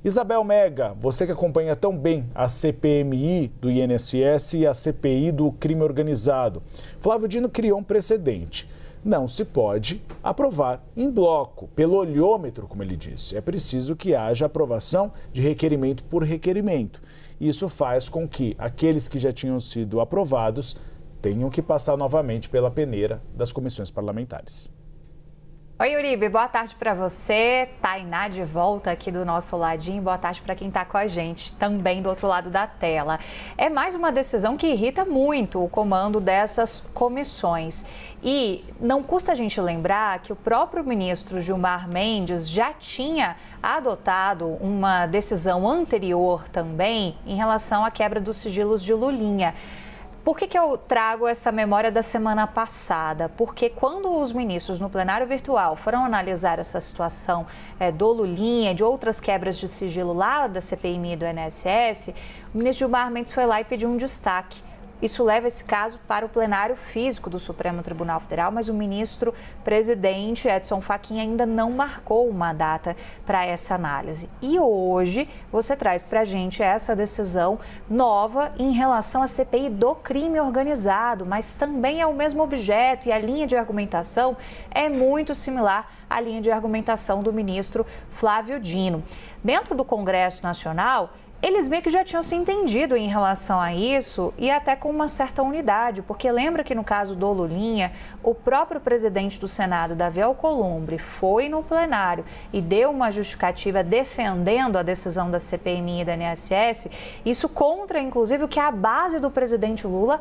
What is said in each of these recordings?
Isabel Mega, você que acompanha tão bem a CPMI do INSS e a CPI do crime organizado. Flávio Dino criou um precedente. Não se pode aprovar em bloco, pelo olhômetro, como ele disse. É preciso que haja aprovação de requerimento por requerimento. Isso faz com que aqueles que já tinham sido aprovados tenham que passar novamente pela peneira das comissões parlamentares. Oi, Uribe, boa tarde para você. Tainá de volta aqui do nosso ladinho. Boa tarde para quem está com a gente também do outro lado da tela. É mais uma decisão que irrita muito o comando dessas comissões. E não custa a gente lembrar que o próprio ministro Gilmar Mendes já tinha adotado uma decisão anterior também em relação à quebra dos sigilos de Lulinha. Por que eu trago essa memória da semana passada? Porque quando os ministros no plenário virtual foram analisar essa situação do Lulinha, de outras quebras de sigilo lá da CPMI do INSS, o ministro Gilmar Mendes foi lá e pediu um destaque. Isso leva esse caso para o plenário físico do Supremo Tribunal Federal, mas o ministro presidente Edson Fachin ainda não marcou uma data para essa análise. E hoje você traz para a gente essa decisão nova em relação à CPI do crime organizado, mas também é o mesmo objeto e a linha de argumentação é muito similar à linha de argumentação do ministro Flávio Dino. Dentro do Congresso Nacional, eles meio que já tinham se entendido em relação a isso e até com uma certa unidade, porque lembra que no caso do Lulinha, o próprio presidente do Senado, Davi Alcolumbre, foi no plenário e deu uma justificativa defendendo a decisão da CPMI e da INSS, isso contra, inclusive, o que a base do presidente Lula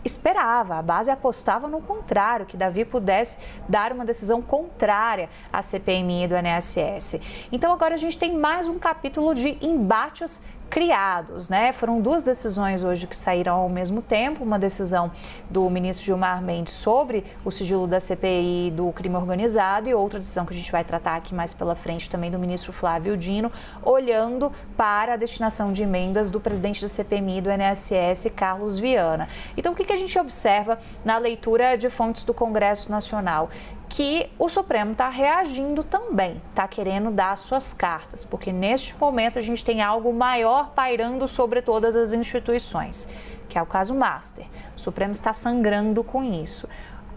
esperava. A base apostava no contrário, que Davi pudesse dar uma decisão contrária à CPMI do INSS. Então agora a gente tem mais um capítulo de embates criados, né? Foram duas decisões hoje que saíram ao mesmo tempo, uma decisão do ministro Gilmar Mendes sobre o sigilo da CPI do crime organizado e outra decisão que a gente vai tratar aqui mais pela frente também do ministro Flávio Dino, olhando para a destinação de emendas do presidente da CPMI do INSS, Carlos Viana. Então, o que a gente observa na leitura de fontes do Congresso Nacional? Que o Supremo está reagindo também, está querendo dar suas cartas, porque neste momento a gente tem algo maior pairando sobre todas as instituições, que é o caso Master. O Supremo está sangrando com isso.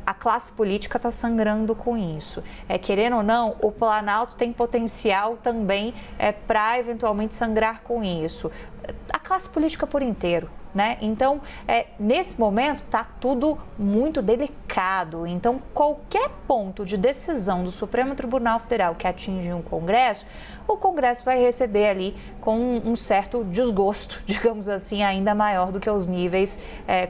A classe política está sangrando com isso. Querendo ou não, o Planalto tem potencial também para eventualmente sangrar com isso. A classe política por inteiro, né? Então, nesse momento, está tudo muito delicado. Então, qualquer ponto de decisão do Supremo Tribunal Federal que atinge o Congresso vai receber ali com um certo desgosto, digamos assim, ainda maior do que os níveis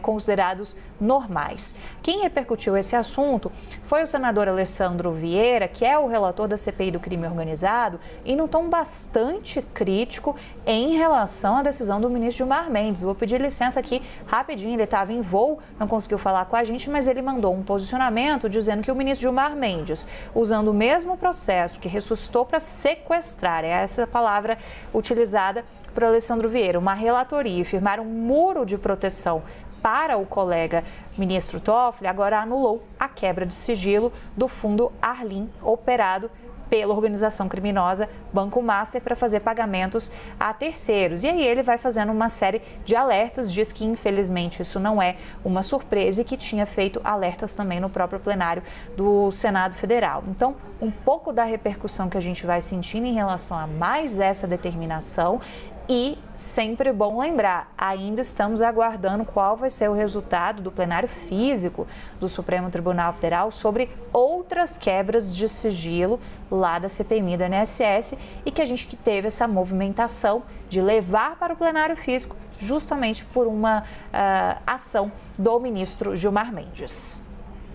considerados normais. Quem repercutiu esse assunto foi o senador Alessandro Vieira, que é o relator da CPI do crime organizado, e num tom bastante crítico em relação à decisão do ministro Gilmar Mendes. Vou pedir licença aqui rapidinho, ele estava em voo, não conseguiu falar com a gente, mas ele mandou um posicionamento dizendo que o ministro Gilmar Mendes, usando o mesmo processo que ressuscitou para sequestrar, é essa palavra utilizada por Alessandro Vieira, uma relatoria e firmar um muro de proteção para o colega ministro Toffoli, agora anulou a quebra de sigilo do fundo Arlim, operado pela organização criminosa Banco Master, para fazer pagamentos a terceiros. E aí ele vai fazendo uma série de alertas, diz que infelizmente isso não é uma surpresa e que tinha feito alertas também no próprio plenário do Senado Federal. Então, um pouco da repercussão que a gente vai sentindo em relação a mais essa determinação. E sempre bom lembrar, ainda estamos aguardando qual vai ser o resultado do plenário físico do Supremo Tribunal Federal sobre outras quebras de sigilo lá da CPMI do INSS e que a gente teve essa movimentação de levar para o plenário físico justamente por uma ação do ministro Gilmar Mendes.